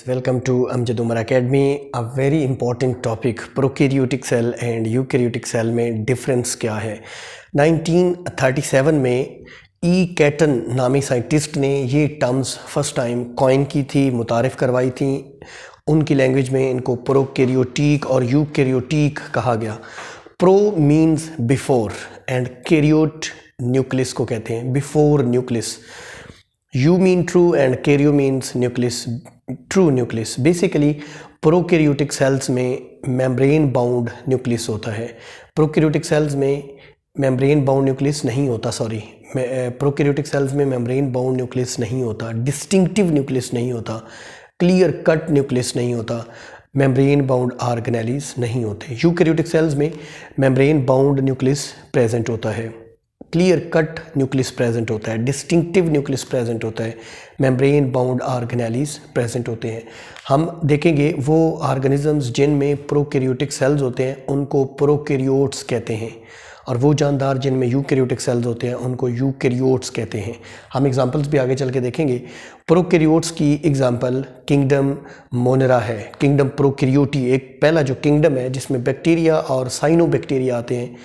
Welcome to Amjad Umar Academy. A very important topic, prokaryotic cell and eukaryotic cell में difference क्या है। 1937 में ई cation नामी scientist ने ये टर्म्स फर्स्ट टाइम कॉइन की थी, मुतारिफ़ करवाई थी। उनकी लैंग्वेज में इनको प्रोकैरियोटिक और यूकैरियोटिक कहा गया। Pro means before and karyote nucleus को कहते हैं, before nucleus. Eu mean true and karyo means nucleus, true nucleus. Basically prokaryotic cells में मेम्ब्रेन बाउंड न्यूक्लियस होता है। प्रोकैरियोटिक सेल्स में मेम्ब्रेन बाउंड न्यूक्लियस नहीं होता, प्रोकैरियोटिक सेल्स में मेम्ब्रेन बाउंड न्यूक्लियस नहीं होता, डिस्टिंक्टिव न्यूक्लियस नहीं होता, क्लियर कट न्यूक्लियस नहीं होता, मेम्ब्रेन बाउंड ऑर्गेनेलीज नहीं होते। यूकैरियोटिक सेल्स में मेम्ब्रेन बाउंड न्यूक्लियस प्रेजेंट होता है, क्लियर कट न्यूक्लियस प्रेजेंट होता है, डिस्टिंक्टिव न्यूक्लियस प्रेजेंट होता है, मेम्ब्रेन बाउंड ऑर्गेनेलीज प्रेजेंट होते हैं। हम देखेंगे वो ऑर्गेनिजम्स जिनमें प्रोकैरियोटिक सेल्स होते हैं उनको प्रोकैरियोट्स कहते हैं, और वो जानदार जिनमें यूकैरियोटिक सेल्स होते हैं उनको यूकैरियोट्स कहते हैं। हम एग्जांपल्स भी आगे चल के देखेंगे। प्रोकैरियोट्स की एग्जांपल किंगडम मोनेरा है, किंगडम प्रोकैरियोटी, एक पहला जो किंगडम है जिसमें बैक्टीरिया और साइनोबैक्टीरिया आते हैं,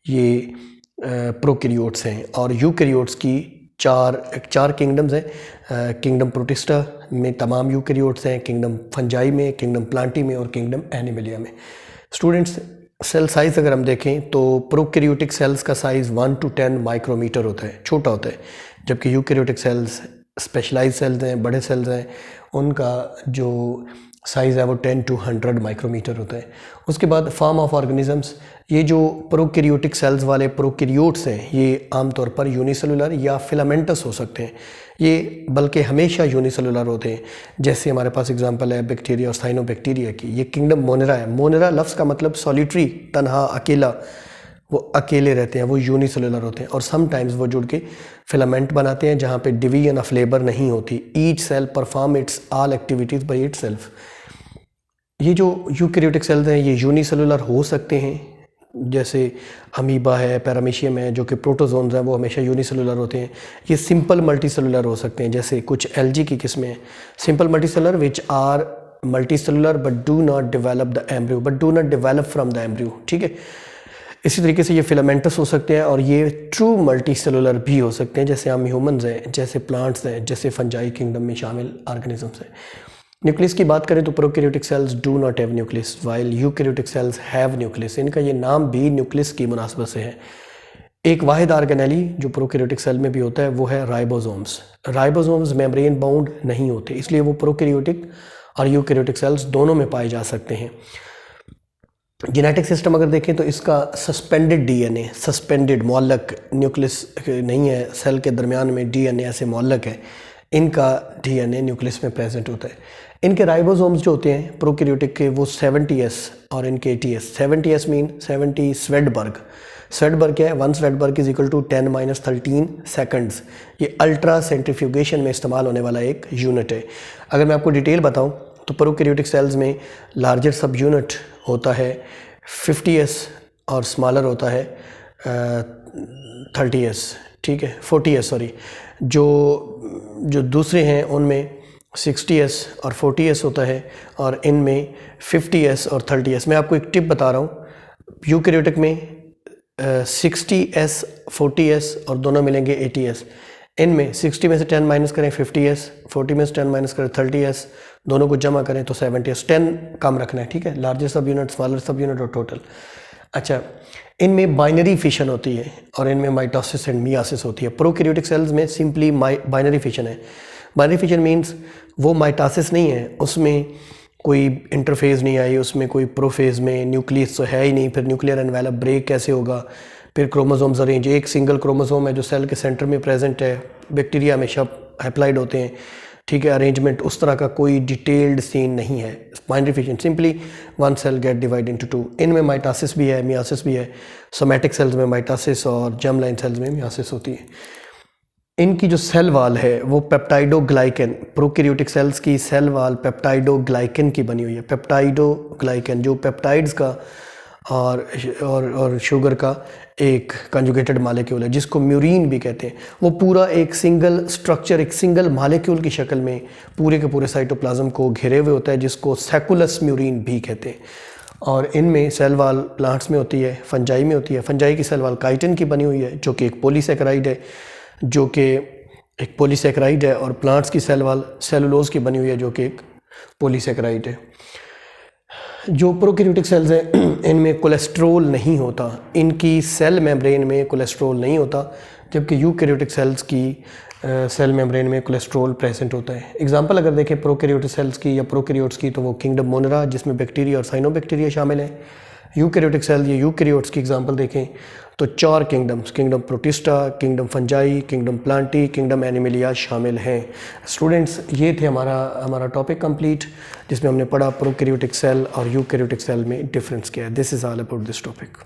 ये प्रोकैरियोट्स हैं। और यूकैरियोट्स की चार किंगडम्स हैं। किंगडम प्रोटिस्टा में तमाम यूकैरियोट्स हैं, किंगडम फंजाई में, किंगडम प्लांटी में और किंगडम एनिमलिया में। स्टूडेंट्स, सेल साइज़ अगर हम देखें तो प्रोकैरियोटिक सेल्स का साइज़ 1 to 10 माइक्रोमीटर होता है, छोटा होता है, जबकि यूकैरियोटिक सेल्स स्पेशलाइज सेल्स हैं, बड़े सेल्स हैं, उनका जो साइज़ है वो 10 to 100 माइक्रोमीटर होता है। उसके बाद फॉर्म ऑफ ऑर्गेनिजम्स, ये जो प्रोकैरियोटिक सेल्स वाले प्रोकैरियोट्स हैं ये आमतौर पर यूनिसेलुलर या फिलामेंटस हो सकते हैं, ये बल्कि हमेशा यूनिसेलुलर होते हैं। जैसे हमारे पास एग्जांपल है बैक्टीरिया और साइनोबैक्टीरिया की। ये किंगडम मोनेरा है। मोनेरा लफ्ज़ का मतलब सॉलिटरी, तन्हा, अकेला, वो अकेले रहते हैं, वो यूनिसेलुलर होते हैं। और समटाइम्स वो जुड़ के फिलामेंट बनाते हैं जहाँ पे डिवीजन ऑफ लेबर नहीं होती। Each cell perform its all activities by itself. ये जो यूकैरियोटिक सेल्स हैं ये यूनिसेलुलर हो सकते हैं, जैसे अमीबा है, पैरामीशियम है, जो कि प्रोटोजोन्स हैं, वो हमेशा यूनिसेलुलर होते हैं। ये सिंपल मल्टीसेलुलर हो सकते हैं, जैसे कुछ एल्गी की किस्में हैं simple multicellular which are multicellular but do not develop the embryo, but do not develop from the embryo, ठीक है। इसी तरीके से ये फिलामेंटस हो सकते हैं और ये ट्रू मल्टीसेलुलर भी हो सकते हैं, जैसे हम ह्यूमंस हैं, जैसे प्लांट्स हैं, जैसे फंजाई किंगडम में शामिल ऑर्गेनिजम्स हैं। न्यूक्लियस की बात करें तो prokaryotic cells do not have nucleus while eukaryotic cells have nucleus. इनका ये नाम भी न्यूक्लियस की मुनासबत से है। एक वाहिद ऑर्गेनेली जो प्रोकैरियोटिक सेल में भी होता है वो है राइबोसोम्स। राइबोसोम्स मेम्ब्रेन बाउंड नहीं होते, इसलिए वो प्रोकैरियोटिक और यूकैरियोटिक सेल्स दोनों में पाए जा सकते हैं। जेनेटिक सिस्टम अगर देखें तो इसका सस्पेंडेड डीएनए, सस्पेंडेड मुअल्लक, न्यूक्लियस नहीं है, सेल के दरमियान में डीएनए ऐसे मुअल्लक है, इनका डीएनए न्यूक्लियस में प्रेजेंट होता है। इनके राइबोसोम्स जो होते हैं प्रोकैरियोटिक के वो 70S और इनके 80S। 70S mean 70 Svedberg. Svedberg क्या है? 1 Svedberg is equal to 10-13 seconds. ये अल्ट्रा सेंट्रीफ्यूगेशन में इस्तेमाल होने वाला एक यूनिट है। अगर मैं आपको डिटेल बताऊं तो प्रोकैरियोटिक सेल्स में लार्जर सब यूनिट होता है 50S और स्मॉलर होता है 30S, ठीक है, 40S सॉरी। जो दूसरे हैं उनमें 60S और 40S होता है और इनमें 50S और 30S। मैं आपको एक टिप बता रहा हूँ, यूकैरियोटिक में 60S 40S और दोनों मिलेंगे 80S। इनमें 60 में से 10 माइनस करें 50S, 40 में से 10 माइनस करें 30S, दोनों को जमा करें तो 70S। 10 कम रखना है, ठीक है, लार्जर सब यूनिट, स्मॉलर सब यूनिट और टोटल। अच्छा, इनमें बाइनरी फिशन होती है और इनमें माइटोसिस एंड मियासिस होती है। प्रोकैरियोटिक सेल्स में सिंपली बाइनरी फिशन है। बाइनरी फिशन मीन्स वो माइटोसिस नहीं है, उसमें कोई इंटरफेज नहीं आई, उसमें कोई प्रोफेज में न्यूक्लियस तो है ही नहीं, फिर न्यूक्लियर एनवेलप ब्रेक कैसे होगा, फिर क्रोमोसोम्स अरेंज, एक सिंगल क्रोमोसोम है जो सेल के सेंटर में प्रेजेंट है, बैक्टीरिया हमेशा हैप्लाइड होते हैं, ठीक है, अरेंजमेंट उस तरह का कोई डिटेल्ड सीन नहीं है। Binary fission simply 1 cell get divide into 2। इनमें माइटोसिस भी है, मियासिस भी है। सोमैटिक सेल्स में माइटोसिस और जर्म लाइन सेल्स में मियासिस होती है। इनकी जो सेल वाल है वो पेप्टाइडोग्लाइकन, प्रोकैरियोटिक सेल्स की सेल वाल पेप्टाइडोग्लाइकन की बनी हुई है। पेप्टाइडोग्लाइकन जो पेप्टाइड्स का और शुगर का एक कंजुगेटेड मालिक्यूल है जिसको म्यूरिन भी कहते हैं। वो पूरा एक सिंगल स्ट्रक्चर, एक सिंगल मालिक्यूल की शक्ल में पूरे के पूरे साइटोप्लाज्म को घेरे हुए होता है, जिसको सैकुलस म्यूरिन भी कहते हैं। और इनमें सेल वाल प्लांट्स में होती है, फंजाई में होती है। फंजाई की सेल वाल काइटिन की बनी हुई है जो कि एक पॉलीसैकेराइड है, और प्लांट्स की सेल वाल सेलुलोज की बनी हुई है जो कि एक पॉलीसैकेराइड है। जो प्रोकैरियोटिक सेल्स हैं इनमें कोलेस्ट्रोल नहीं होता, इनकी सेल मेम्ब्रेन में कोलेस्ट्रोल नहीं होता, जबकि यूकैरियोटिक सेल्स की सेल मेम्ब्रेन में कोलेस्ट्रोल प्रेजेंट होता है। एग्जांपल अगर देखें प्रोकैरियोटिक सेल्स की या प्रोकैरियोट्स की, तो वो किंगडम मोनेरा जिसमें बैक्टीरिया और साइनोबैक्टीरिया शामिल हैं। यूकैरियोटिक सेल या यूकैरियोट्स की एग्जांपल देखें तो 4 kingdoms, kingdom protista, kingdom fungi, kingdom Plantae, kingdom Animalia शामिल हैं। स्टूडेंट्स, ये थे हमारा टॉपिक कंप्लीट, जिसमें हमने पढ़ा प्रोकैरियोटिक सेल और यूकैरियोटिक सेल में डिफरेंस क्या है। This is all about this topic.